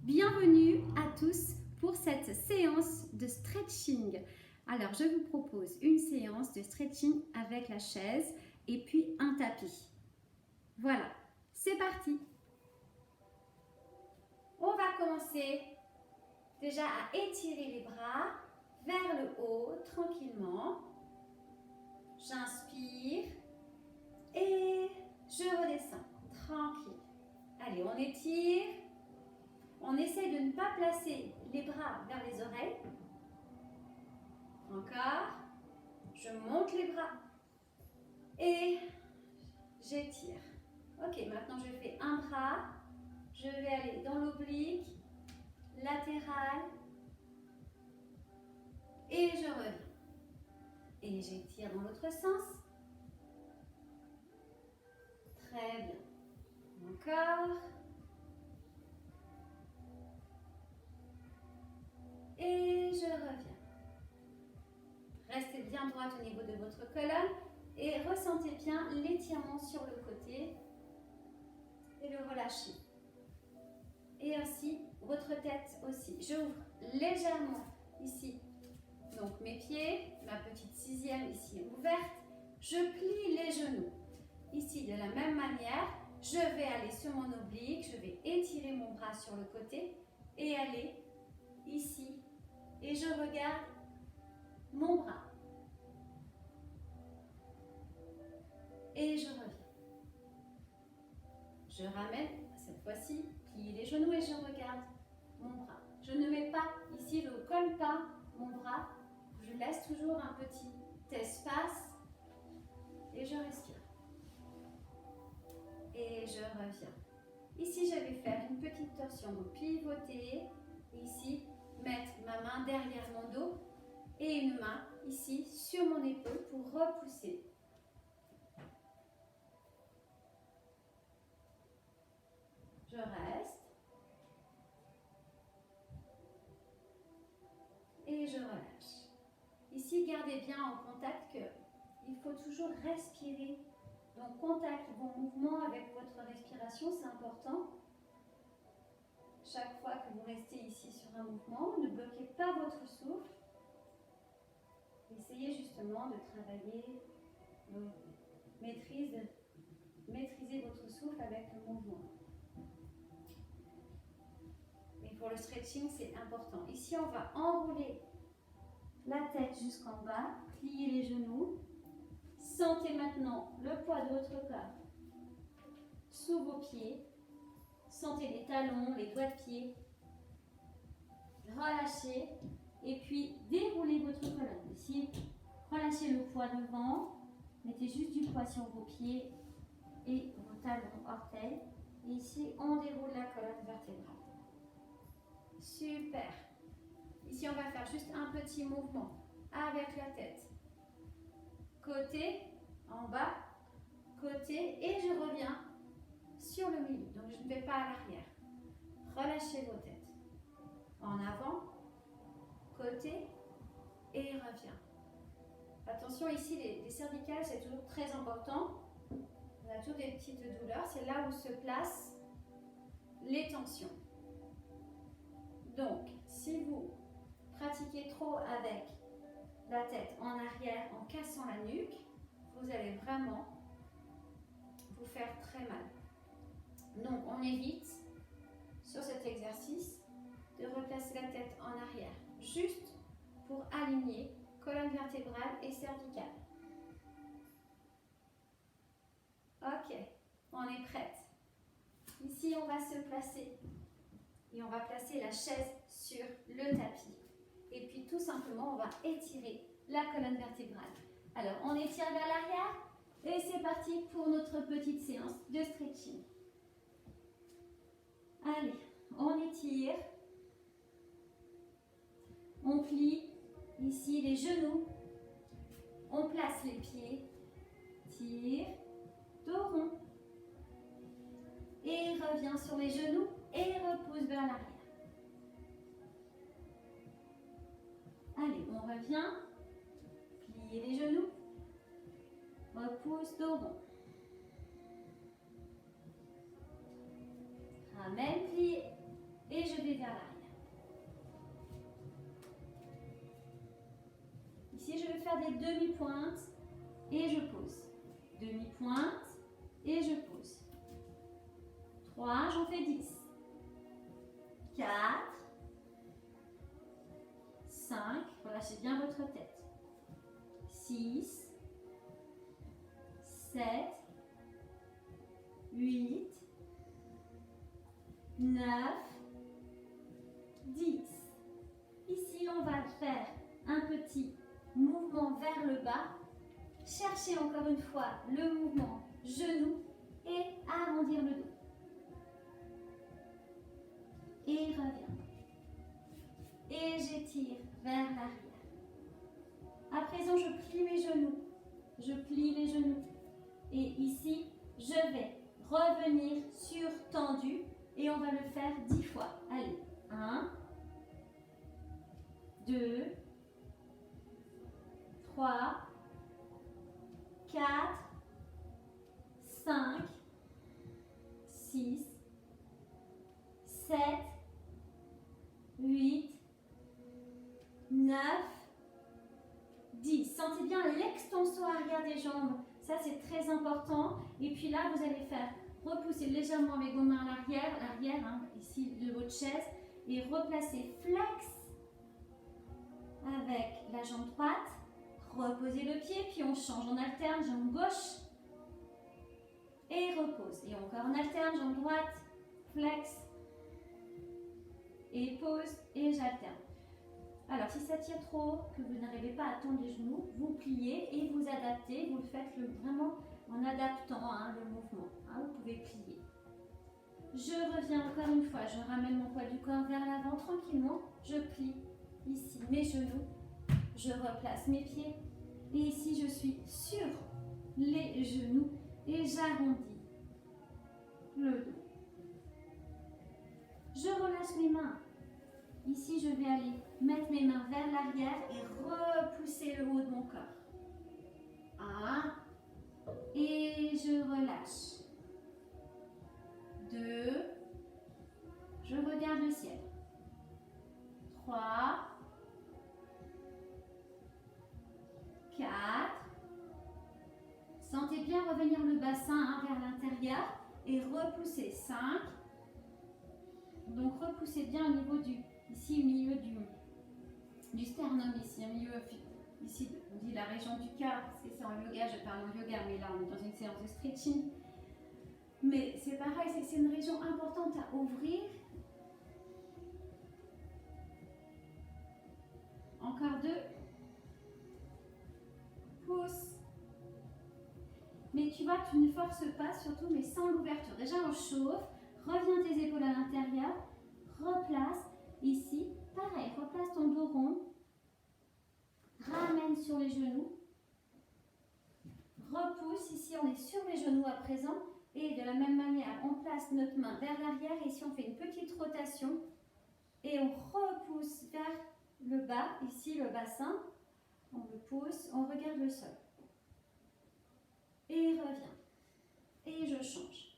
Bienvenue à tous pour cette séance de stretching. Alors, je vous propose une séance de stretching avec la chaise et puis un tapis. Voilà, c'est parti. On va commencer déjà à étirer les bras vers le haut tranquillement. J'inspire et je redescends tranquille. Allez, on étire. On essaie de ne pas placer les bras vers les oreilles. Encore. Je monte les bras et j'étire. Ok, maintenant je fais un bras. Je vais aller dans l'oblique, latéral et je reviens. Et j'étire dans l'autre sens. Très bien. Encore. Et je reviens. Restez bien droite au niveau de votre colonne et ressentez bien l'étirement sur le côté et le relâchez. Et ainsi, votre tête aussi. J'ouvre légèrement ici. Donc mes pieds, ma petite sixième ici ouverte. Je plie les genoux. Ici, de la même manière, je vais aller sur mon oblique. Je vais étirer mon bras sur le côté et aller ici. Et je regarde mon bras. Et je reviens. Je ramène, cette fois-ci, plie les genoux et je regarde mon bras. Je ne mets pas ici, je ne colle pas mon bras. Je laisse toujours un petit espace et je respire. Et je reviens. Ici, je vais faire une petite torsion, donc pivoter. Ici, mettre ma main derrière mon dos et une main ici sur mon épaule pour repousser. Je reste. Et je relâche. Ici, gardez bien en contact qu'il faut toujours respirer. Donc, contact, bon mouvement avec votre respiration, c'est important. Chaque fois que vous restez ici sur un mouvement, ne bloquez pas votre souffle. Essayez justement de travailler, maîtriser votre souffle avec le mouvement. Et pour le stretching, c'est important. Ici, on va enrouler la tête jusqu'en bas, plier les genoux. Sentez maintenant le poids de votre corps sous vos pieds. Sentez les talons, les doigts de pied. Relâchez et puis déroulez votre colonne. Ici, relâchez le poids devant. Mettez juste du poids sur vos pieds et vos talons, orteils. Et ici, on déroule la colonne vertébrale. Super. Ici, on va faire juste un petit mouvement avec la tête. Côté, en bas, côté, et je reviens sur le milieu. Donc, je ne vais pas à l'arrière. Relâchez vos têtes. En avant, côté, et reviens. Attention, ici, les cervicales, c'est toujours très important. On a toujours des petites douleurs. C'est là où se placent les tensions. Donc, si vous pratiquez trop avec la tête en arrière, en cassant la nuque, vous allez vraiment vous faire très mal. Donc, on évite, sur cet exercice, de replacer la tête en arrière, juste pour aligner colonne vertébrale et cervicale. Ok, on est prête. Ici, on va se placer et on va placer la chaise sur le tapis. Et puis, tout simplement, on va étirer la colonne vertébrale. Alors, on étire vers l'arrière et c'est parti pour notre petite séance de stretching. Allez, on étire. On plie ici les genoux. On place les pieds. Tire. Dos rond. Et revient sur les genoux et repousse vers l'arrière. Allez, on revient. Pliez les genoux. Repousse, dos rond. Ramène, plie et et je vais vers l'arrière. Ici, je vais faire des demi-pointes et je pose. Demi-pointe et je pose. 3, j'en fais 10. 4, 5, relâchez bien votre tête. 6, 7, 8, 9, 10. Ici, on va faire un petit mouvement vers le bas. Cherchez encore une fois le mouvement genou et arrondir le dos. Et reviens. Et j'étire vers l'arrière. À présent, je plie mes genoux. Je plie les genoux. Et ici, je vais revenir sur tendu. Et on va le faire 10 fois. Allez, 1, 2, 3, 4, 5, 6, 7, 8, 9, 10. Sentez bien l'extension arrière des jambes. Ça, c'est très important. Et puis là, vous allez faire repousser légèrement avec vos mains à l'arrière, ici de votre chaise, et replacer flex avec la jambe droite. Reposez le pied, puis on change, on alterne, jambe gauche et repose. Et encore on alterne, jambe droite, flex et pose et j'alterne. Alors si ça tire trop, que vous n'arrivez pas à tendre les genoux, vous pliez et vous adaptez, vous le faites vraiment en adaptant le mouvement. Vous pouvez plier. Je reviens encore une fois, je ramène mon poids du corps vers l'avant tranquillement, je plie ici mes genoux. Je replace mes pieds et ici je suis sur les genoux et j'arrondis le dos. Je relâche mes mains. Ici je vais aller mettre mes mains vers l'arrière et repousser le haut de mon corps. 1 et je relâche. 2, je regarde le ciel. 3, 4, sentez bien revenir le bassin vers l'intérieur et repousser. 5, donc repoussez bien au niveau ici au milieu du sternum, ici au milieu, ici on dit la région du cœur, parce que c'est en yoga, je parle en yoga, mais là on est dans une séance de stretching. Mais c'est pareil, c'est une région importante à ouvrir. Encore 2. Pousse. Mais tu vois, tu ne forces pas, surtout, mais sans l'ouverture. Déjà, on chauffe. Reviens tes épaules à l'intérieur. Replace. Ici, pareil, replace ton dos rond. Ramène sur les genoux. Repousse. Ici, on est sur les genoux à présent. Et de la même manière, on place notre main vers l'arrière. Ici, on fait une petite rotation. Et on repousse vers le bas. Ici, le bassin. On le pousse, on regarde le sol. Et revient. Et je change.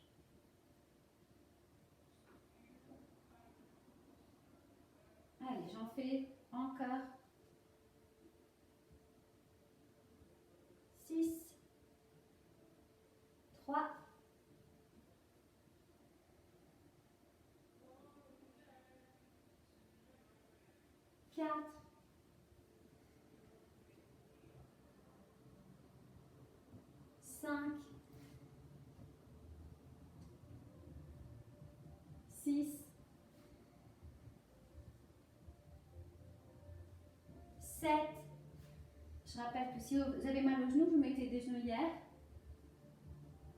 Allez, j'en fais encore 6, 3, 4, 5, 6, 7. Je rappelle que si vous avez mal au genou, vous mettez des genouillères.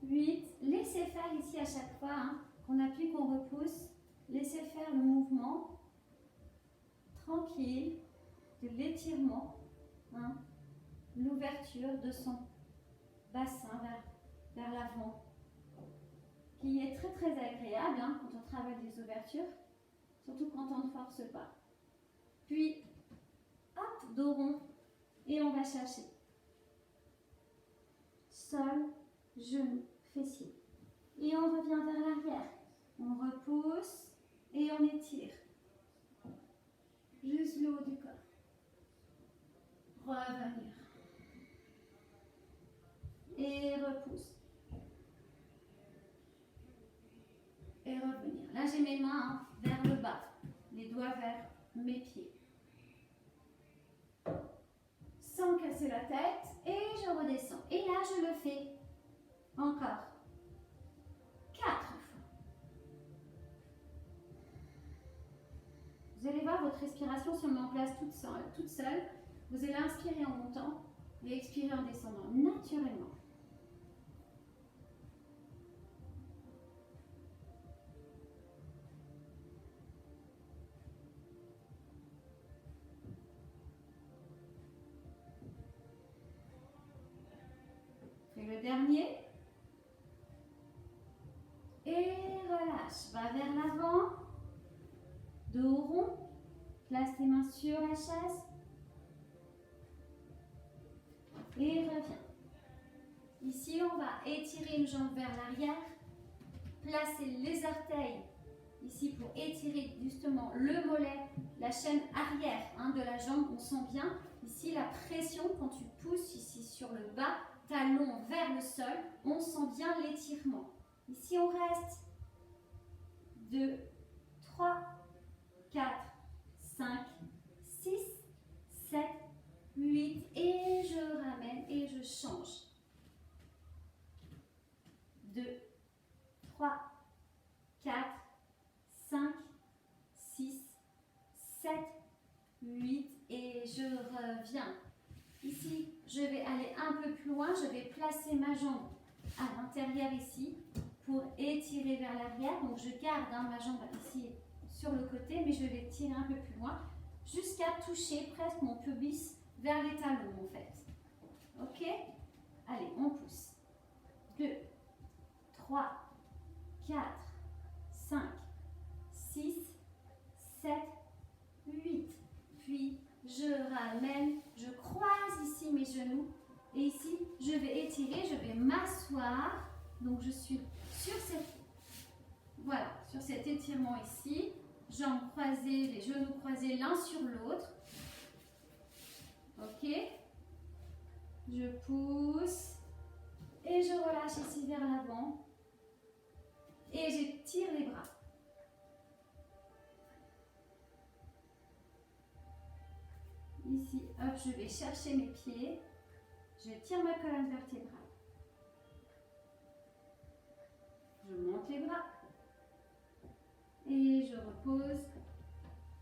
8. Laissez faire ici à chaque fois qu'on appuie, qu'on repousse. Laissez faire le mouvement tranquille de l'étirement, l'ouverture de son bassin vers l'avant, qui est très très agréable quand on travaille des ouvertures, surtout quand on ne force pas. Puis, hop, dos rond, et on va chercher. Sol, genou, fessier. Et on revient vers l'arrière. On repousse et on étire. Juste le haut du corps. Revenir. Et repousse. Et revenir. Là, j'ai mes mains vers le bas. Les doigts vers mes pieds. Sans casser la tête. Et je redescends. Et là, je le fais. Encore. 4 fois. Vous allez voir, votre respiration se met en place toute seule. Vous allez inspirer en montant et expirer en descendant naturellement. Et le dernier. Et relâche. Va vers l'avant. Dos rond. Place tes mains sur la chaise. Et reviens. Ici, on va étirer une jambe vers l'arrière. Placer les orteils ici pour étirer justement le mollet, la chaîne arrière de la jambe. On sent bien ici la pression quand tu pousses ici sur le bas, talon vers le sol. On sent bien l'étirement. Ici, on reste 2, 3, 4, 5, 6, 7, 8 et je ramène et je change. 2, 3, 4, 5, 6, 7, 8 et je reviens. Ici, je vais aller un peu plus loin, je vais placer ma jambe à l'intérieur ici pour étirer vers l'arrière. Donc je garde ma jambe ici sur le côté, mais je vais tirer un peu plus loin jusqu'à toucher presque mon pubis vers les talons en fait. Ok? Allez, on pousse. 2, 3, 4, 5, 6, 7, 8. Puis je ramène, je croise ici mes genoux. Et ici, je vais étirer, je vais m'asseoir. Donc je suis sur sur cet étirement ici. Jambes croisées, les genoux croisés l'un sur l'autre. Ok? Je pousse. Et je relâche ici vers l'avant. Et j'étire les bras. Ici, hop, je vais chercher mes pieds. Je tire ma colonne vertébrale. Je monte les bras. Et je repose.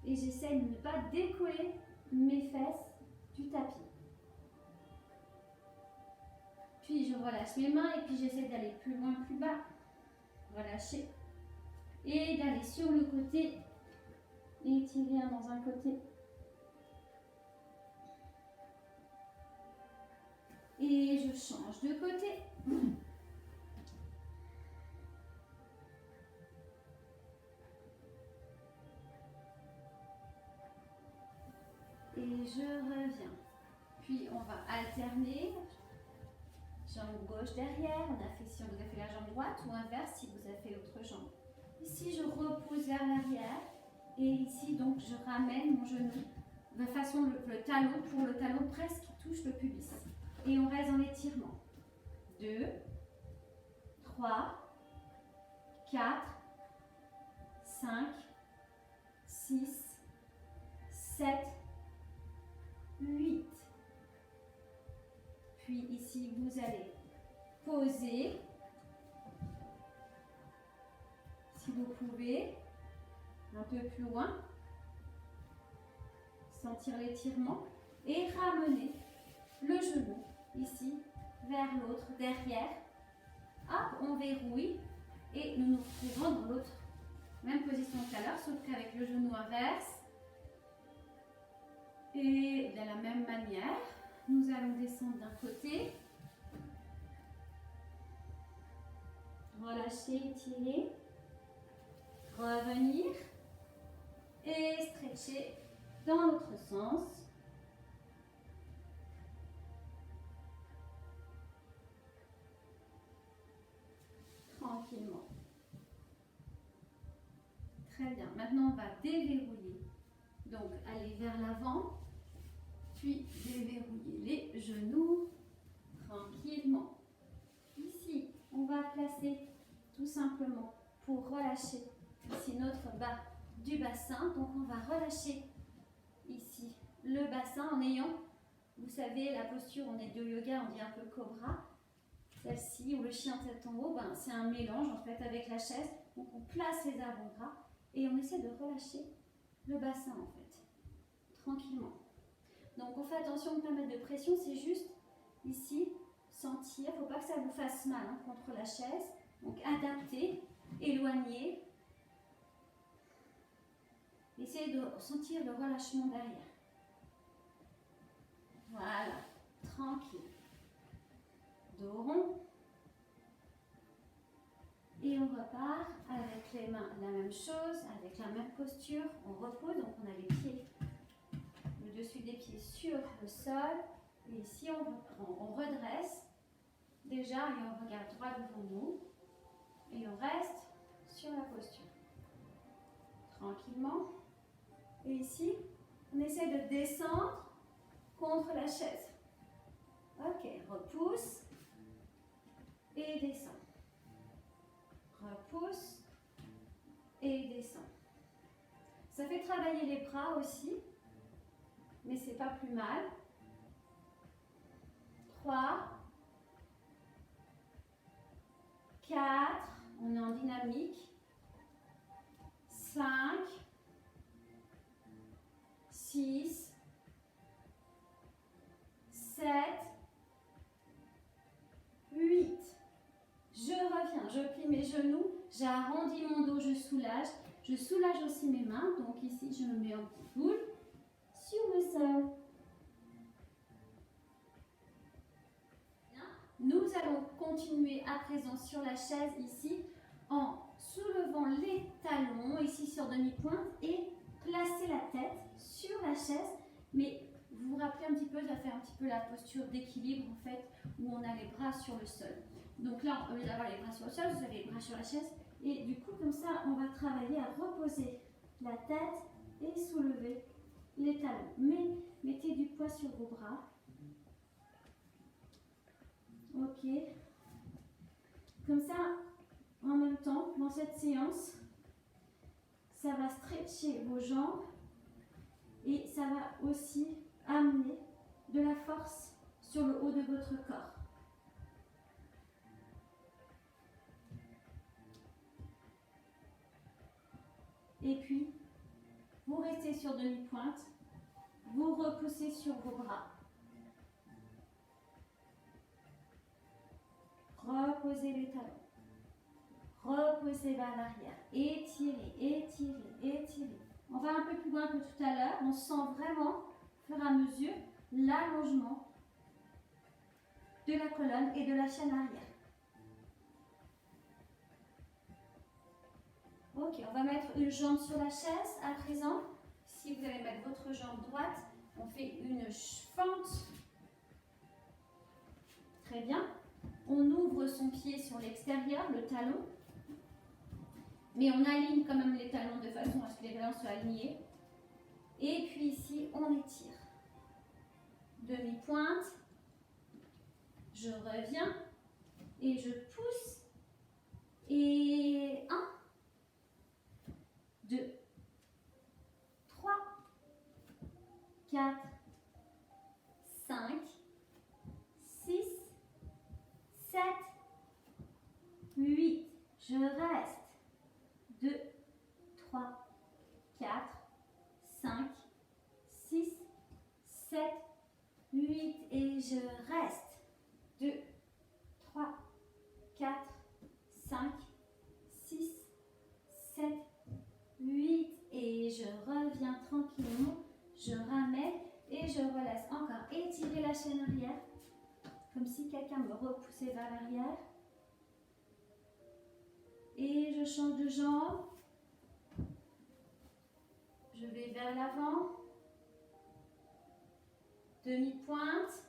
Et j'essaie de ne pas décoller mes fesses du tapis. Puis je relâche mes mains et puis j'essaie d'aller plus loin, plus bas. Relâcher. Et d'aller sur le côté. Étirer dans un côté. Et je change de côté. Et je reviens. Puis on va alterner. Jambe gauche derrière. On a fait, si vous avez fait la jambe droite ou inverse si vous avez fait l'autre jambe. Ici, je repose vers l'arrière. Et ici, donc, je ramène mon genou de façon le talon, pour le talon presque qui touche le pubis. Et on reste en étirement. 2, 3, 4, 5, 6, 7, 8. Puis ici, vous allez poser. Si vous pouvez, un peu plus loin. Sentir l'étirement. Et ramener le genou ici vers l'autre, derrière. Hop, on verrouille. Et nous nous retrouvons dans l'autre. Même position que tout à l'heure, sauf qu'avec le genou inverse. Et de la même manière, nous allons descendre d'un côté. Relâcher, étirer. Revenir. Et stretcher dans l'autre sens. Tranquillement. Très bien. Maintenant, on va déverrouiller. Donc, allez vers l'avant, puis déverrouillez les genoux tranquillement. Ici, on va placer tout simplement pour relâcher ici notre bas du bassin. Donc, on va relâcher ici le bassin en ayant, vous savez, la posture, on est de yoga, on dit un peu cobra. Celle-ci, ou le chien tête en haut, ben, c'est un mélange en fait avec la chaise. Donc, on place les avant-bras et on essaie de relâcher le bassin en fait, tranquillement. Donc, on fait attention de ne pas mettre de pression, c'est juste ici, sentir, il ne faut pas que ça vous fasse mal hein, contre la chaise. Donc, adapter, éloigner. Essayez de sentir le relâchement derrière. Voilà, tranquille. Dos rond. Et on repart avec les mains, la même chose, avec la même posture. On repose, donc on a les pieds, le dessus des pieds sur le sol. Et ici, on redresse déjà et on regarde droit devant nous. Et on reste sur la posture. Tranquillement. Et ici, on essaie de descendre contre la chaise. Ok, repousse et descend. Repousse et descend. Ça fait travailler les bras aussi, mais c'est pas plus mal. 3, 4, on est en dynamique. 5, 6, 7, 8. Je reviens, je plie mes genoux, j'arrondis mon dos, je soulage aussi mes mains. Donc ici, je me mets en petite boule sur le sol. Nous allons continuer à présent sur la chaise ici en soulevant les talons ici sur demi-pointe et placer la tête sur la chaise. Mais vous vous rappelez un petit peu, ça fait un petit peu la posture d'équilibre en fait, où on a les bras sur le sol. Donc là, au lieu d'avoir les bras sur le sol, vous avez les bras sur la chaise. Et du coup, comme ça, on va travailler à reposer la tête et soulever les talons. Mais mettez du poids sur vos bras. Ok. Comme ça, en même temps, dans cette séance, ça va stretcher vos jambes et ça va aussi amener de la force sur le haut de votre corps. Et puis, vous restez sur demi-pointe, vous repoussez sur vos bras. Reposez les talons. Reposez vers l'arrière. Étirez, étirez, étirez. On va un peu plus loin que tout à l'heure. On sent vraiment, au fur et à mesure, l'allongement de la colonne et de la chaîne arrière. Ok, on va mettre une jambe sur la chaise à présent. Si vous allez mettre votre jambe droite, on fait une fente. Très bien. On ouvre son pied sur l'extérieur, le talon. Mais on aligne quand même les talons de façon à ce que les talons soient alignés. Et puis ici, on étire. Demi-pointe. Je reviens. Et je pousse. Et 1, 2, 3, 4, 5, 6, 7, 8. Je reste. 2, 3, 4, 5, 6, 7, 8 et je reste. 2, 3, 4, 5, 6, 7, 8 et je reviens tranquillement. Je ramène et je relâche encore. Étirez la chaîne arrière comme si quelqu'un me repoussait vers l'arrière. Et je change de jambe. Je vais vers l'avant. Demi-pointe.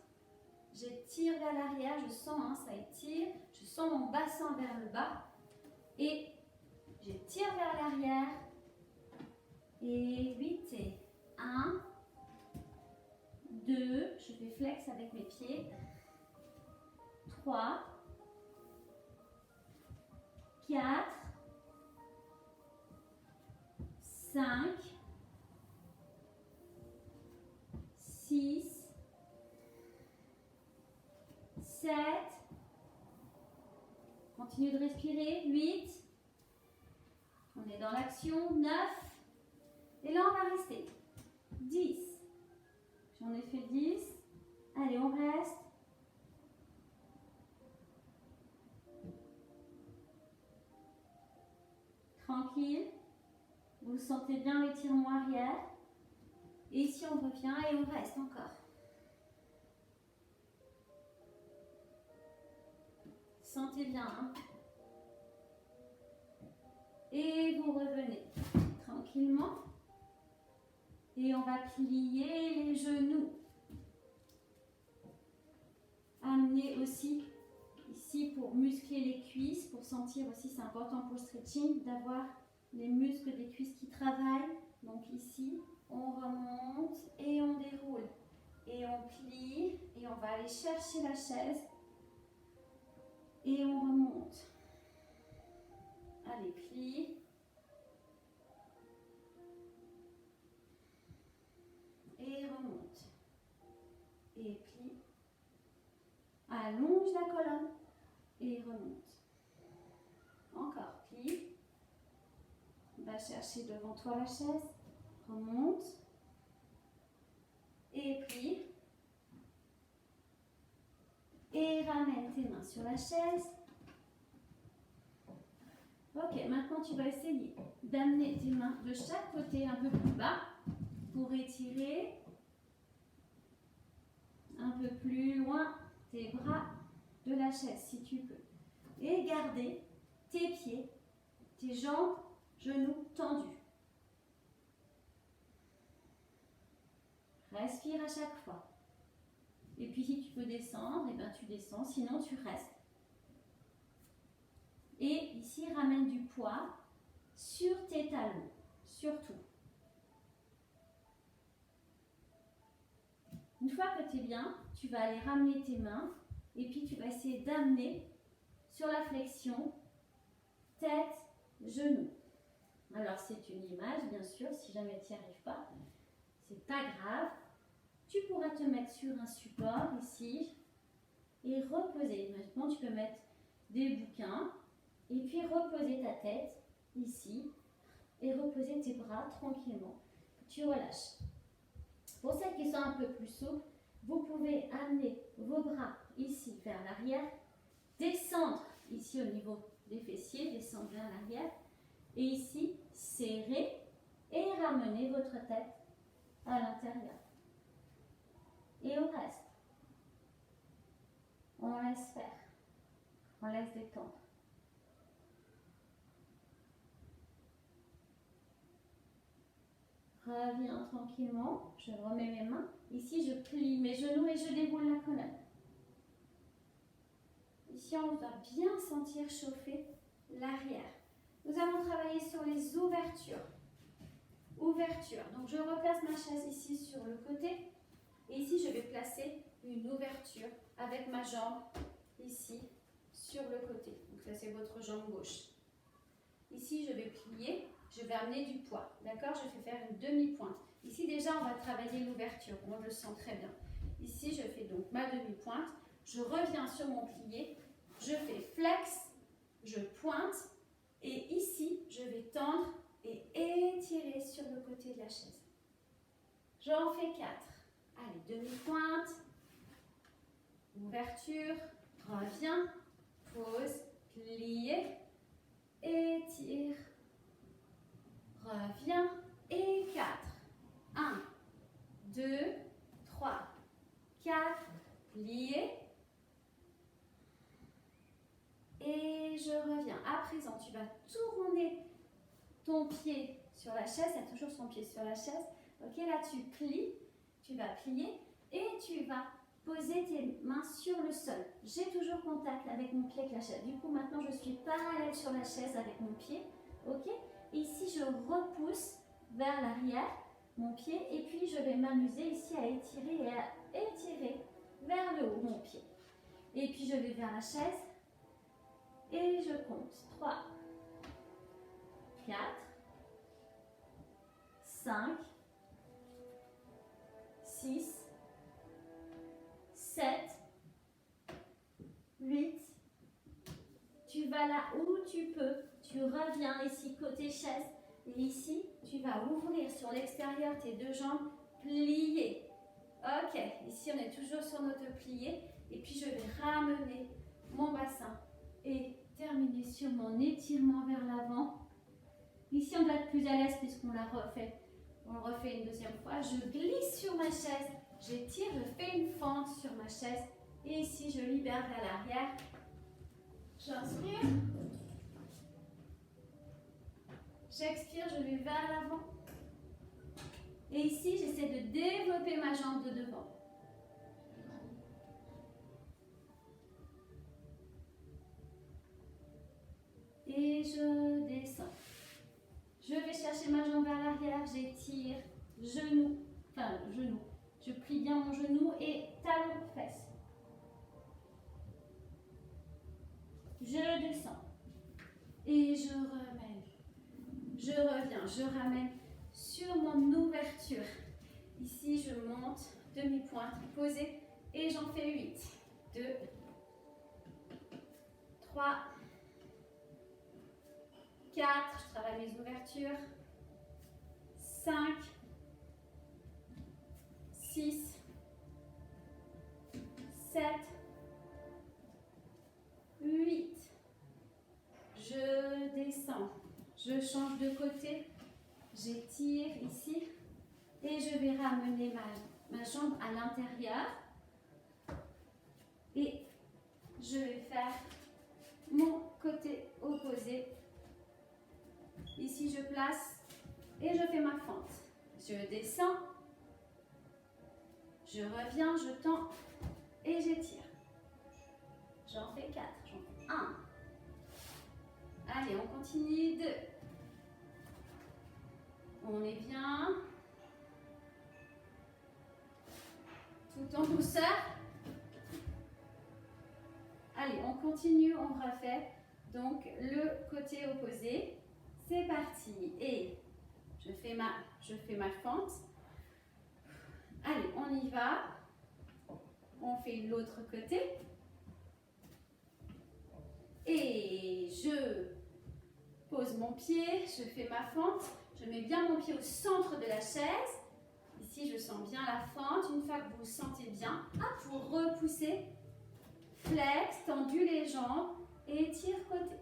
J'étire vers l'arrière. Je sens, hein, ça étire. Je sens mon bassin vers le bas. Et j'étire vers l'arrière. Et 8 et 1, 1, 2, je fais flex avec mes pieds. 3, 4, 5, 6, 7, continue de respirer, 8, on est dans l'action, 9, et là on va rester, 10, j'en ai fait 10, allez on reste, tranquille, vous sentez bien l'étirement arrière, et ici on revient et on reste encore. Sentez bien, hein. Et vous revenez tranquillement. Et on va plier les genoux. Amener aussi ici pour muscler les cuisses, pour sentir aussi, c'est important pour le stretching, d'avoir les muscles des cuisses qui travaillent. Donc ici, on remonte et on déroule. Et on plie et on va aller chercher la chaise. Et on remonte. Allez, plie. Et remonte. Et plie. Allonge la colonne. Et remonte. Encore, plie. Va chercher devant toi la chaise. Remonte. Et plie. Et ramène tes mains sur la chaise. Ok, maintenant tu vas essayer d'amener tes mains de chaque côté un peu plus bas pour étirer un peu plus loin tes bras de la chaise si tu peux. Et garder tes pieds, tes jambes, genoux tendus. Respire à chaque fois. Et puis si tu peux descendre, et ben tu descends, sinon tu restes. Et ici, ramène du poids sur tes talons, surtout. Une fois que tu es bien, tu vas aller ramener tes mains et puis tu vas essayer d'amener sur la flexion, tête, genou. Alors c'est une image, bien sûr, si jamais tu n'y arrives pas, c'est pas grave. Tu pourras te mettre sur un support ici et reposer. Maintenant, tu peux mettre des bouquins et puis reposer ta tête ici et reposer tes bras tranquillement. Tu relâches. Pour celles qui sont un peu plus souples, vous pouvez amener vos bras ici vers l'arrière, descendre ici au niveau des fessiers, descendre vers l'arrière et ici serrer et ramener votre tête à l'intérieur. Et on reste. On laisse faire. On laisse détendre. Reviens tranquillement. Je remets mes mains. Ici, je plie mes genoux et je déroule la colonne. Ici, on va bien sentir chauffer l'arrière. Nous allons travailler sur les ouvertures. Ouverture. Donc, je replace ma chaise ici sur le côté. Et ici, je vais placer une ouverture avec ma jambe ici sur le côté. Donc, ça, c'est votre jambe gauche. Ici, je vais plier. Je vais amener du poids. D'accord? Je fais faire une demi-pointe. Ici, déjà, on va travailler l'ouverture. Moi, je le sens très bien. Ici, je fais donc ma demi-pointe. Je reviens sur mon plié. Je fais flex. Je pointe. Et ici, je vais tendre et étirer sur le côté de la chaise. J'en fais 4. Allez, demi-pointe, ouverture, reviens, pause, plié, étire, reviens et 4. 1, 2, 3, 4, plié. Et je reviens. À présent, tu vas tourner ton pied sur la chaise. Il y a toujours son pied sur la chaise. Ok, là tu plies. Tu vas plier et tu vas poser tes mains sur le sol. J'ai toujours contact avec mon pied avec la chaise. Du coup, maintenant, je suis parallèle sur la chaise avec mon pied. Ok? Ici, je repousse vers l'arrière mon pied et puis je vais m'amuser ici à étirer et à étirer vers le haut mon pied. Et puis je vais vers la chaise et je compte 3, 4, 5, 6, 7, 8. Tu vas là où tu peux. Tu reviens ici côté chaise. Et ici, tu vas ouvrir sur l'extérieur tes deux jambes pliées. Ok, ici on est toujours sur notre plié. Et puis je vais ramener mon bassin et terminer sur mon étirement vers l'avant. Ici on doit être plus à l'aise puisqu'on l'a refait. On le refait une deuxième fois. Je glisse sur ma chaise. J'étire, je fais une fente sur ma chaise. Et ici je libère vers l'arrière. J'inspire. J'expire, je vais vers l'avant. Et ici, j'essaie de développer ma jambe de devant. Et je descends. Je vais chercher ma jambe vers l'arrière, j'étire, genou, genou. Je plie bien mon genou et talon, fesse. Je descends. Et je remène. Je reviens, je ramène sur mon ouverture. Ici, je monte, demi-pointe, posée, et j'en fais 8. 2, 3, 4, je travaille mes ouvertures. 5, 6, 7, 8. Je descends. Je change de côté, j'étire ici et je vais ramener ma jambe à l'intérieur et je vais faire mon côté opposé. Ici, je place et je fais ma fente. Je descends, je reviens, je tends et j'étire. J'en fais 4, j'en fais 1. Allez, on continue. 2. On est bien. Tout en douceur. Allez, on continue, on refait. Donc, le côté opposé. C'est parti. Et je fais ma fente. Allez, on y va. On fait l'autre côté. Et je pose mon pied, je fais ma fente. Je mets bien mon pied au centre de la chaise. Ici, je sens bien la fente. Une fois que vous sentez bien, vous repoussez. Flex, tendu les jambes et étire côté.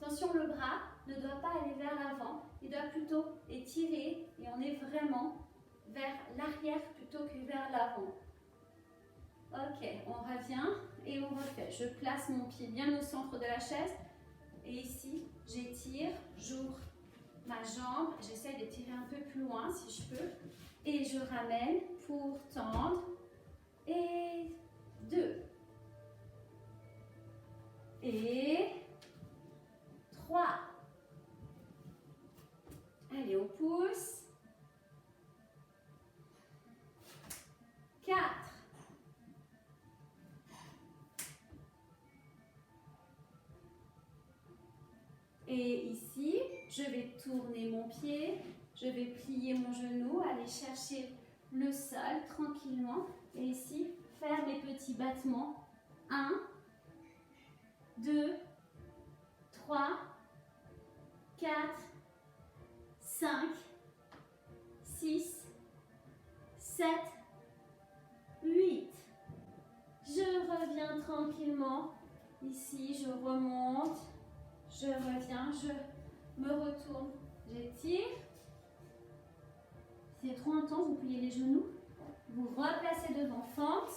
Attention, le bras ne doit pas aller vers l'avant. Il doit plutôt étirer et on est vraiment vers l'arrière plutôt que vers l'avant. Ok, on revient et on refait. Je place mon pied bien au centre de la chaise. Et ici, j'étire, j'ouvre ma jambe. J'essaie d'étirer un peu plus loin si je peux. Et je ramène pour tendre. Et 2. Et 3. Allez, on pousse. 4. Et ici, je vais tourner mon pied, je vais plier mon genou, aller chercher le sol tranquillement. Et ici, faire mes petits battements. 1, 2, 3, 4, 5, 6, 7, 8. Je reviens tranquillement. Ici, je remonte. Je reviens, je me retourne, j'étire. Si c'est trop intense, vous pliez les genoux. Vous replacez devant, fente.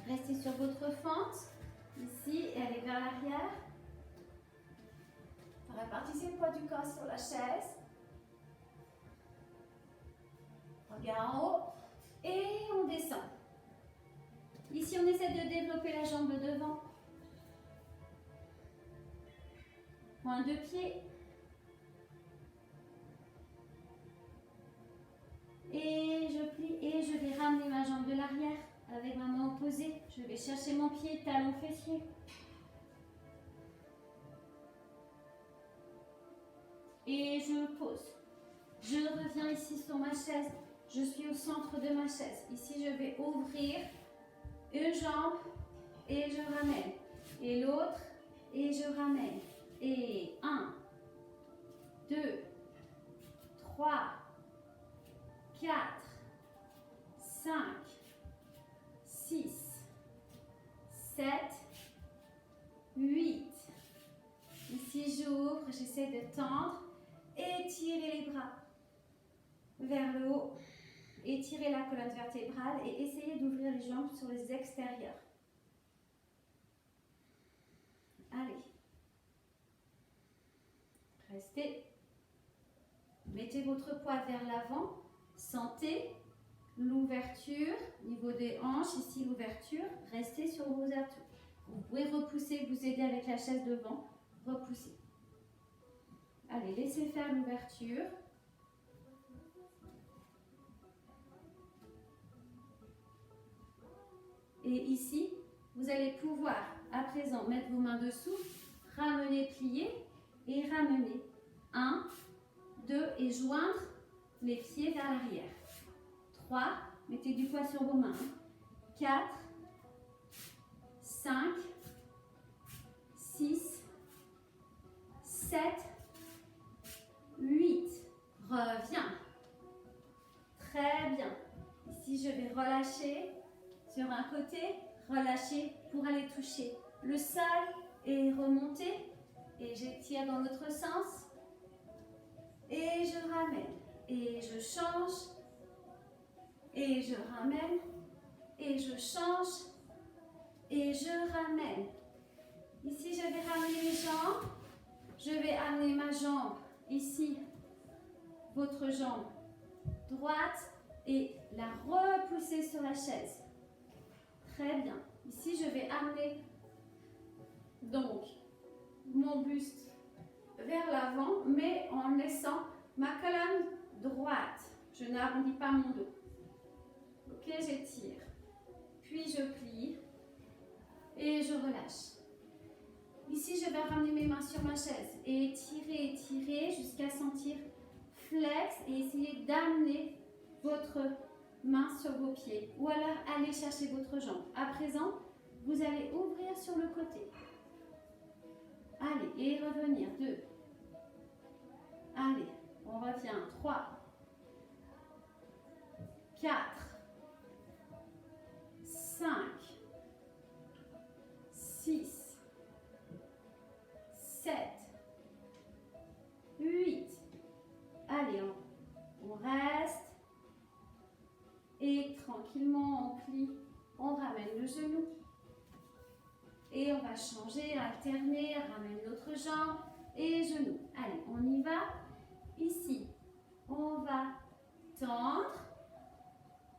Restez sur votre fente. Ici, et allez vers l'arrière. Répartissez le poids du corps sur la chaise. Regard en haut. Et on descend. Ici, on essaie de développer la jambe de devant. Point de pied. l'arrière avec ma main opposée. Je vais chercher mon pied, talon fessier. Et je pose. Je reviens ici sur ma chaise. Je suis au centre de ma chaise. Ici, je vais ouvrir une jambe et je ramène. Et l'autre et je ramène. Et 1, 2, 3, 4, 5, 6, 7, 8. Ici, j'ouvre, j'essaie de tendre. Étirez les bras vers le haut. Étirez la colonne vertébrale et essayez d'ouvrir les jambes sur les extérieurs. Allez. Restez. Mettez votre poids vers l'avant. Sentez l'ouverture, niveau des hanches, ici l'ouverture. Restez sur vos atouts. Vous pouvez repousser, vous aider avec la chaise devant. Repoussez. Allez, laissez faire l'ouverture. Et ici, vous allez pouvoir, à présent, mettre vos mains dessous, ramener, plier et ramener. 1, 2 et joindre les pieds vers l'arrière. 3, mettez du poids sur vos mains. 4, 5, 6, 7, 8. Reviens. Très bien. Ici, je vais relâcher sur un côté, relâcher pour aller toucher le sol et remonter. Et j'étire dans l'autre sens. Et je ramène. Et je change. Et je ramène. Et je change. Et je ramène. Ici, je vais ramener les jambes. Je vais amener ma jambe ici. Votre jambe droite. Et la repousser sur la chaise. Très bien. Ici, je vais amener donc mon buste vers l'avant, mais en laissant ma colonne droite. Je n'arrondis pas mon dos. Ok, j'étire. Puis je plie et je relâche. Ici, je vais ramener mes mains sur ma chaise et étirer, étirer jusqu'à sentir flex et essayer d'amener votre main sur vos pieds ou alors allez chercher votre jambe. À présent, vous allez ouvrir sur le côté. Allez, et revenir. 2. Allez, on revient. 3, 4, 5, 6, 7, 8. Allez, on reste. Et tranquillement, on plie, on ramène le genou. Et on va changer, alterner, ramène l'autre jambe et genou. Allez, on y va. Ici, on va tendre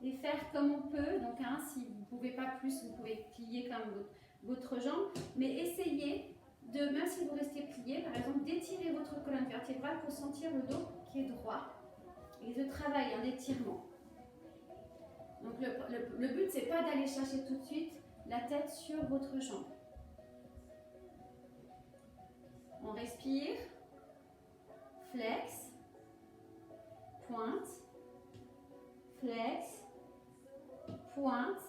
et faire comme on peut. Donc, si vous ne pouvez pas plus, vous pouvez plier comme votre jambe. Mais essayez de, même si vous restez plié, par exemple, d'étirer votre colonne vertébrale pour sentir le dos qui est droit. Et de travailler un étirement. Donc, le but, ce n'est pas d'aller chercher tout de suite la tête sur votre jambe. On respire, flex, pointe, flex, pointe.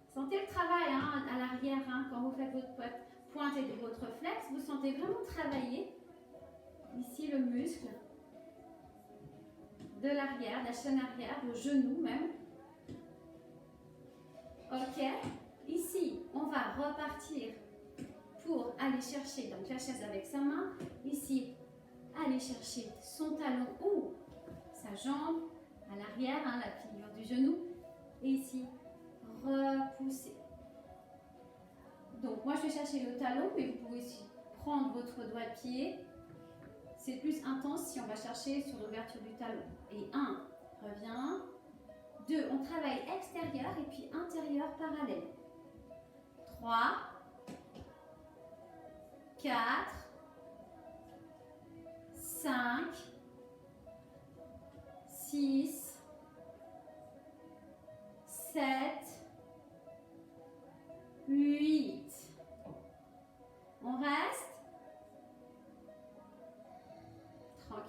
Sentez le travail à l'arrière, quand vous faites votre pointe et votre flex, vous sentez vraiment travailler ici le muscle de l'arrière, la chaîne arrière, le genou même. Ok, ici, on va repartir pour aller chercher donc la chaise avec sa main. Ici, aller chercher son talon ou sa jambe à l'arrière, la pliure du genou. Et ici, repousser. Donc, moi, je vais chercher le talon, mais vous pouvez aussi prendre votre doigt de pied. C'est plus intense si on va chercher sur l'ouverture du talon. Et 1, reviens. 2, on travaille extérieur et puis intérieur parallèle. 3, 4, 5, 6, 7,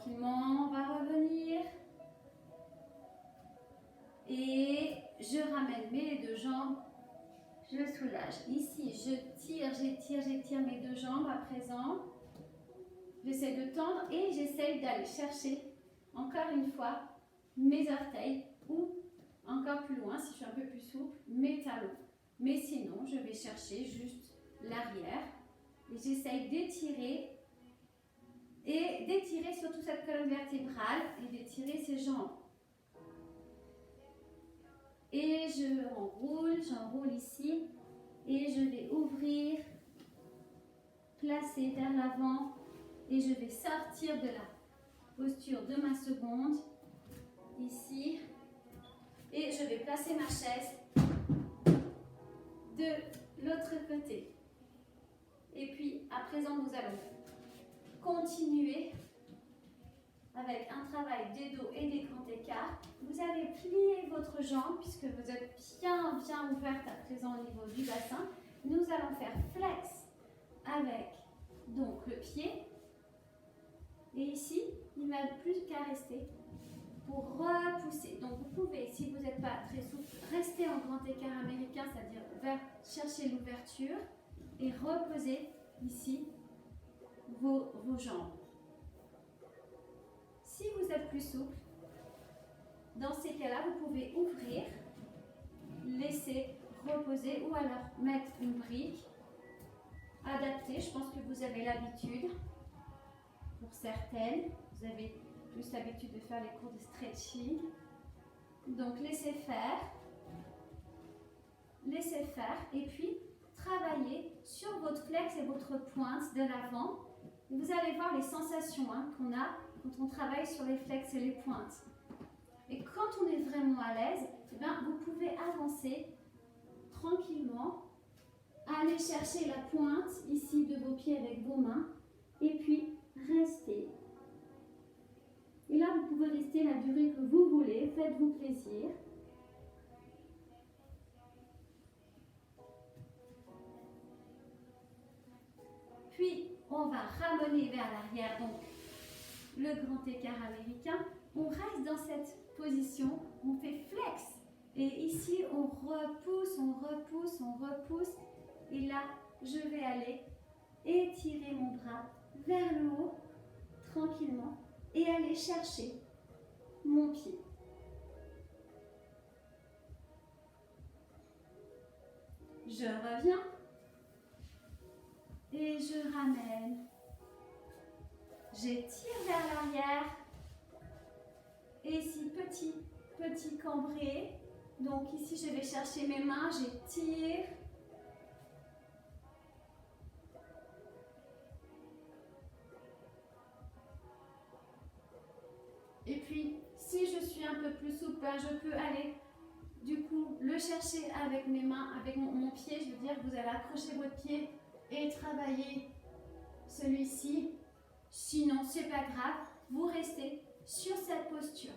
tranquillement, on va revenir. Et je ramène mes deux jambes. Je soulage. Ici, j'étire mes deux jambes à présent. J'essaie de tendre et j'essaie d'aller chercher, encore une fois, mes orteils ou encore plus loin, si je suis un peu plus souple, mes talons. Mais sinon, je vais chercher juste l'arrière et j'essaie d'étirer surtout cette colonne vertébrale et d'étirer ses jambes. Et j'enroule ici et je vais ouvrir, placer vers l'avant et je vais sortir de la posture de ma seconde, ici, et je vais placer ma chaise de l'autre côté. Et puis, à présent, nous allons continuer avec un travail des dos et des grands écarts. Vous allez plier votre jambe puisque vous êtes bien ouverte à présent au niveau du bassin. Nous allons faire flex avec donc le pied. Et ici, il ne va plus qu'à rester pour repousser. Donc vous pouvez, si vous n'êtes pas très souple, rester en grand écart américain, c'est-à-dire chercher l'ouverture et reposer ici vos jambes. Si vous êtes plus souple, dans ces cas-là, vous pouvez ouvrir, laisser reposer ou alors mettre une brique adaptée. Je pense que vous avez l'habitude. Pour certaines, vous avez plus l'habitude de faire les cours de stretching. Donc laissez faire et puis travaillez sur votre flex et votre pointe de l'avant. Vous allez voir les sensations qu'on a quand on travaille sur les flex et les pointes. Et quand on est vraiment à l'aise, vous pouvez avancer tranquillement, aller chercher la pointe ici de vos pieds avec vos mains et puis rester. Et là, vous pouvez rester la durée que vous voulez, faites-vous plaisir. Puis, on va ramener vers l'arrière, donc le grand écart américain. On reste dans cette position, on fait flex. Et ici, on repousse. Et là, je vais aller étirer mon bras vers le haut, tranquillement, et aller chercher mon pied. Je reviens et je ramène. J'étire vers l'arrière. Et ici, petit cambré. Donc ici, je vais chercher mes mains, j'étire. Et puis, si je suis un peu plus souple, je peux aller, du coup, le chercher avec mes mains, avec mon pied. Je veux dire, vous allez accrocher votre pied et travailler celui-ci. Sinon, c'est pas grave, vous restez sur cette posture.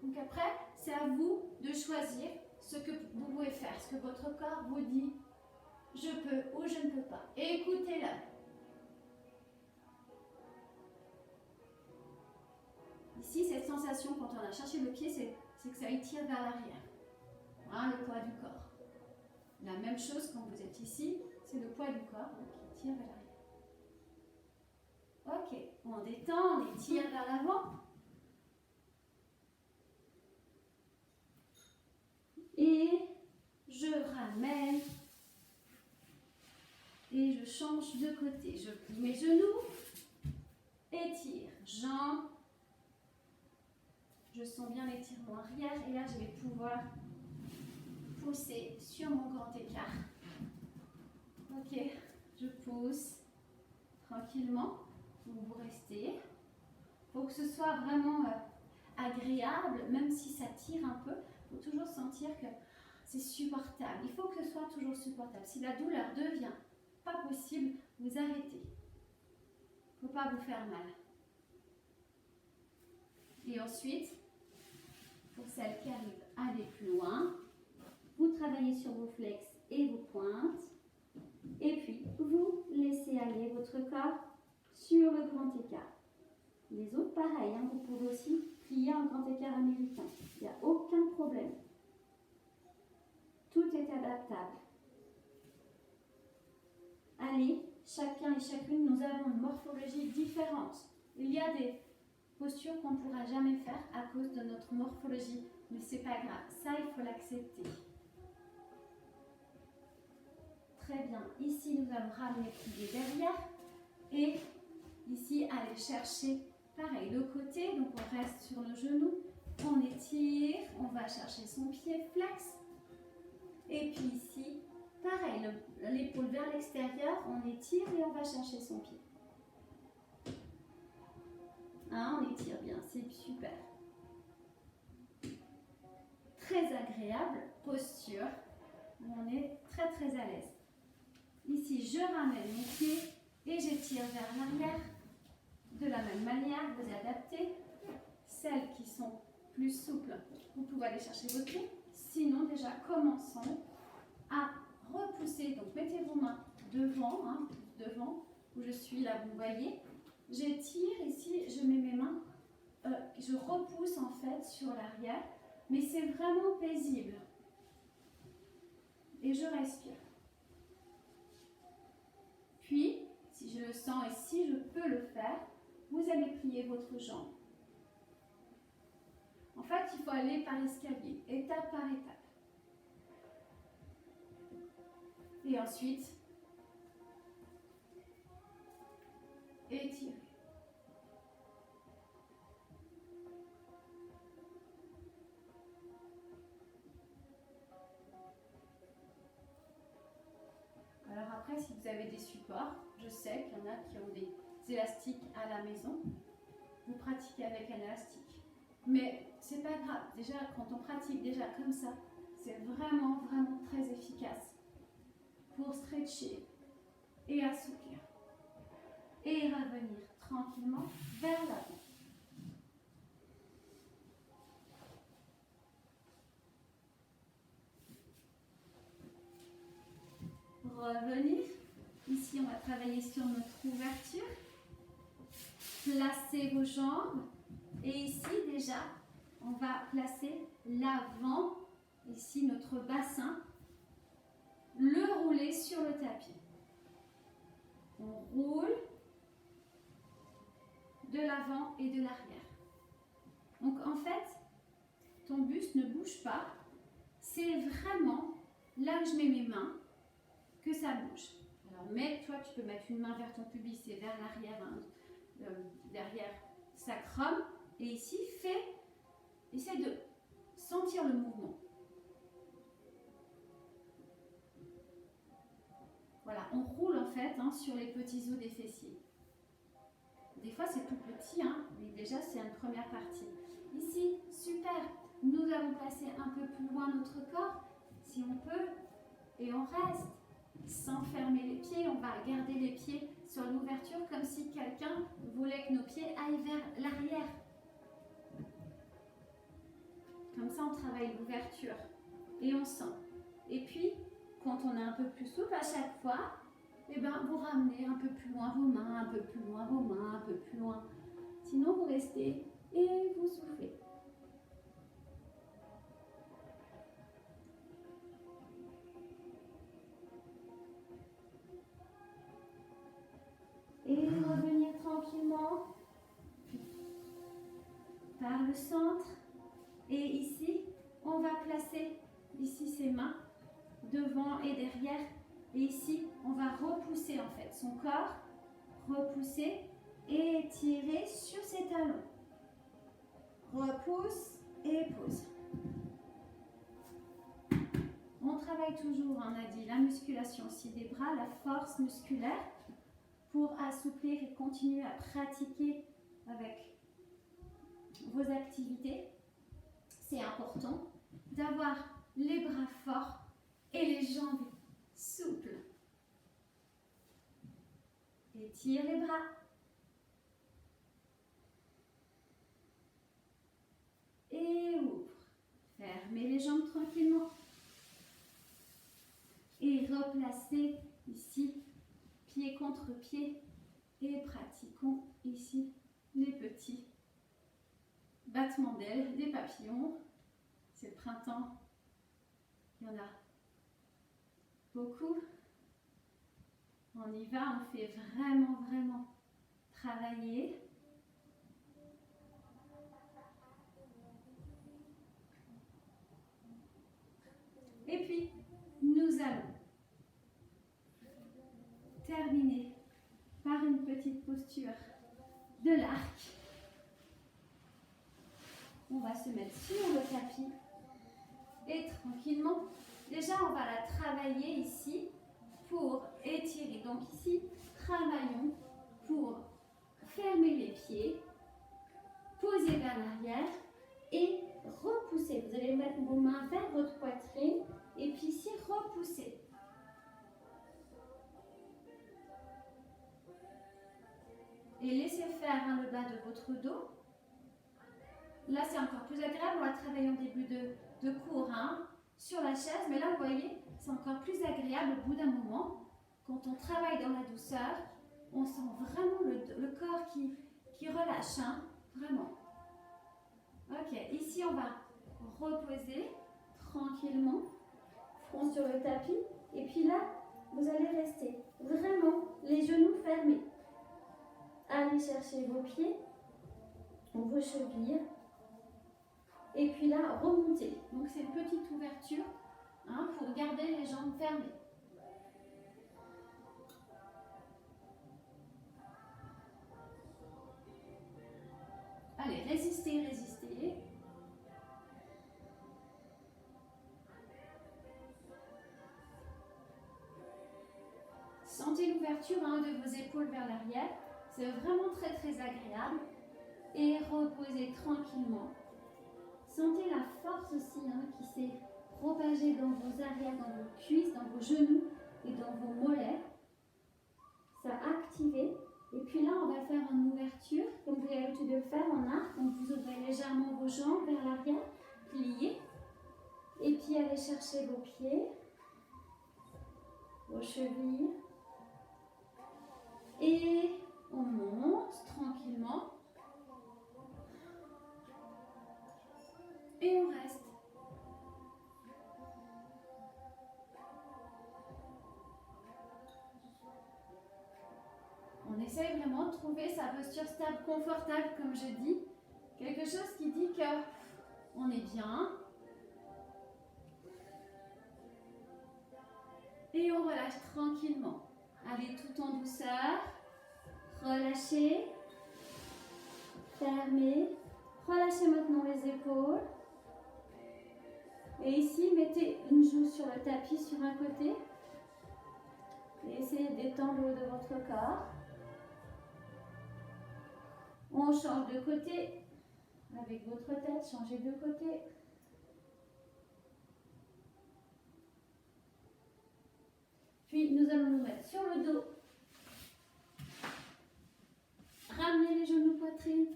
Donc après, c'est à vous de choisir ce que vous pouvez faire, ce que votre corps vous dit, je peux ou je ne peux pas. Écoutez-le. Ici, cette sensation, quand on a cherché le pied, c'est que ça étire vers l'arrière. Voilà le poids du corps. La même chose quand vous êtes ici, c'est le poids du corps qui tire vers l'arrière. Ok, on détend, on étire vers l'avant. Et je ramène et je change de côté. Je plie mes genoux, étire, jambes. Je sens bien l'étirement arrière et là je vais pouvoir pousser sur mon grand écart. Ok, je pousse tranquillement. Vous restez. Il faut que ce soit vraiment agréable, même si ça tire un peu. Il faut toujours sentir que c'est supportable. Il faut que ce soit toujours supportable. Si la douleur devient pas possible, vous arrêtez. Il ne faut pas vous faire mal. Et ensuite, pour celles qui arrivent à aller plus loin, vous travaillez sur vos flex et vos pointes. Et puis, vous laissez aller votre corps sur le grand écart. Les autres, pareil, hein, vous pouvez aussi plier en grand écart américain. Il n'y a aucun problème. Tout est adaptable. Allez, chacun et chacune, nous avons une morphologie différente. Il y a des postures qu'on ne pourra jamais faire à cause de notre morphologie, mais ce n'est pas grave. Ça, il faut l'accepter. Très bien. Ici, nous allons ramener plier derrière. Et ici, aller chercher, pareil, le côté. Donc, on reste sur nos genoux. On étire. On va chercher son pied flex. Et puis ici, pareil, l'épaule vers l'extérieur. On étire et on va chercher son pied. Hein, on étire bien. C'est super. Très agréable posture. On est très, très à l'aise. Ici, je ramène mon pied et j'étire vers l'arrière. De la même manière, vous adaptez. Celles qui sont plus souples, vous pouvez aller chercher votre pied. Sinon, déjà, commençons à repousser. Donc, mettez vos mains devant, hein, devant, où je suis là, vous voyez. J'étire ici, je mets mes mains, je repousse en fait sur l'arrière, mais c'est vraiment paisible. Et je respire. Puis, si je le sens et si je peux le faire, vous allez plier votre jambe. En fait, il faut aller par escalier, étape par étape. Et ensuite, étirer. Alors après, si vous avez des supports, je sais qu'il y en a qui ont des élastiques à la maison. Vous pratiquez avec un élastique. Mais c'est pas grave. Déjà, quand on pratique déjà comme ça, c'est vraiment, vraiment très efficace pour stretcher et assouplir. Et revenir tranquillement vers l'avant. Revenir. Ici, on va travailler sur notre ouverture. Placez vos jambes. Et ici, déjà, on va placer l'avant, ici notre bassin, le rouler sur le tapis. On roule de l'avant et de l'arrière. Donc en fait, ton buste ne bouge pas. C'est vraiment là où je mets mes mains que ça bouge. Alors, mais toi, tu peux mettre une main vers ton pubis et vers l'arrière, hein, derrière sacrum. Et ici, essaie de sentir le mouvement. Voilà, on roule en fait hein, sur les petits os des fessiers. Des fois, c'est tout petit, hein, mais déjà, c'est une première partie. Ici, super. Nous allons placer un peu plus loin notre corps, si on peut, et on reste. Sans fermer les pieds, on va garder les pieds sur l'ouverture comme si quelqu'un voulait que nos pieds aillent vers l'arrière. Comme ça, on travaille l'ouverture et on sent. Et puis, quand on est un peu plus souple, à chaque fois, eh ben, vous ramenez un peu plus loin vos mains, un peu plus loin vos mains, un peu plus loin. Sinon, vous restez et vous soufflez. Et revenir tranquillement par le centre. Et ici, on va placer ici ses mains devant et derrière. Et ici, on va repousser en fait son corps, repousser et tirer sur ses talons. Repousse et pose. On travaille toujours, on a dit, la musculation aussi des bras, la force musculaire pour assouplir et continuer à pratiquer avec vos activités. C'est important d'avoir les bras forts et les jambes souples. Étire les bras. Et ouvre. Fermez les jambes tranquillement. Et replacez ici, pied contre pied. Et pratiquons ici les petits battements d'ailes, des papillons. C'est le printemps, il y en a beaucoup. On y va, on fait vraiment travailler. Et puis, nous allons terminer par une petite posture de l'arc. On va se mettre sur le tapis et tranquillement, déjà on va la travailler ici pour étirer. Donc ici, travaillons pour fermer les pieds, poser vers l'arrière et repousser. Vous allez mettre vos mains vers votre poitrine et puis ici repousser. Et laissez faire le bas de votre dos. Là, c'est encore plus agréable. On va travailler en début de cours sur la chaise. Mais là, vous voyez, c'est encore plus agréable au bout d'un moment. Quand on travaille dans la douceur, on sent vraiment le corps qui relâche. Vraiment. Ok, ici, on va reposer tranquillement, front sur le tapis. Et puis là, vous allez rester vraiment les genoux fermés. Allez chercher vos pieds, vos chevilles. Et puis là, remontez. Donc, c'est une petite ouverture pour garder les jambes fermées. Allez, résistez, résistez. Sentez l'ouverture de vos épaules vers l'arrière. C'est vraiment très agréable. Et reposez tranquillement. Sentez la force aussi qui s'est propagée dans vos arrières, dans vos cuisses, dans vos genoux et dans vos mollets. Ça a activé. Et puis là, on va faire une ouverture, comme vous avez l'habitude de le faire en arc. Donc vous ouvrez légèrement vos jambes vers l'arrière, pliez. Et puis allez chercher vos pieds, vos chevilles. Et on monte tranquillement. Et on reste. On essaye vraiment de trouver sa posture stable, confortable, comme je dis. Quelque chose qui dit qu'on est bien. Et on relâche tranquillement. Allez tout en douceur. Relâchez. Fermez. Relâchez maintenant les épaules. Et ici, mettez une joue sur le tapis sur un côté. Et essayez d'étendre le haut de votre corps. On change de côté. Avec votre tête, changez de côté. Puis, nous allons nous mettre sur le dos. Ramenez les genoux poitrine.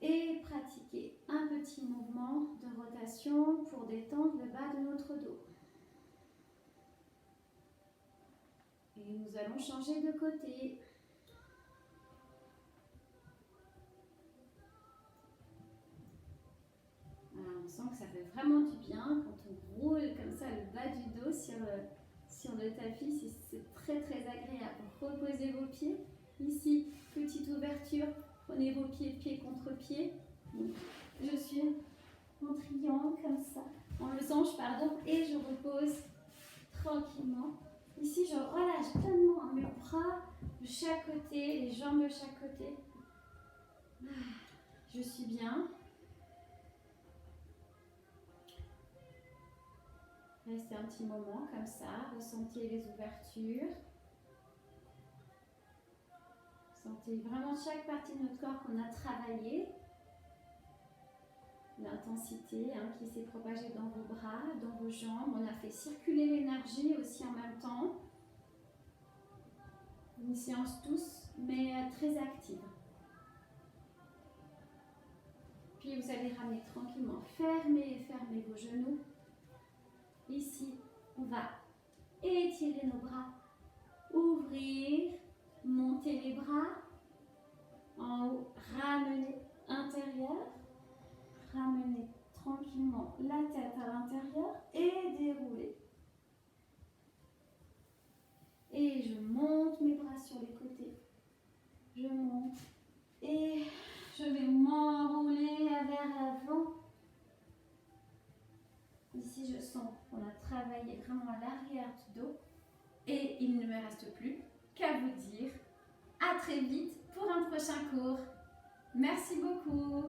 Et pratiquer un petit mouvement de rotation pour détendre le bas de notre dos. Et nous allons changer de côté. Alors, on sent que ça fait vraiment du bien quand on roule comme ça le bas du dos sur le tapis. C'est très agréable. Reposez vos pieds. Ici, petite ouverture. Prenez vos pieds contre pied. Je suis en triangle comme ça, en losange, pardon, et je repose tranquillement. Ici, je relâche pleinement mes bras de chaque côté, les jambes de chaque côté. Je suis bien. Restez un petit moment comme ça, ressentez les ouvertures. Sentez vraiment chaque partie de notre corps qu'on a travaillé. L'intensité qui s'est propagée dans vos bras, dans vos jambes. On a fait circuler l'énergie aussi en même temps. Une séance douce, mais très active. Puis vous allez ramener tranquillement, fermez vos genoux. Ici, on va étirer nos bras, ouvrir Montez les bras. En haut, ramenez intérieur. Ramenez tranquillement la tête à l'intérieur et déroulez. Et je monte mes bras sur les côtés. Je monte et je vais m'enrouler vers l'avant. Ici, je sens qu'on a travaillé vraiment à l'arrière du dos. Et il ne me reste plus qu'à vous dire à très vite pour un prochain cours. Merci beaucoup.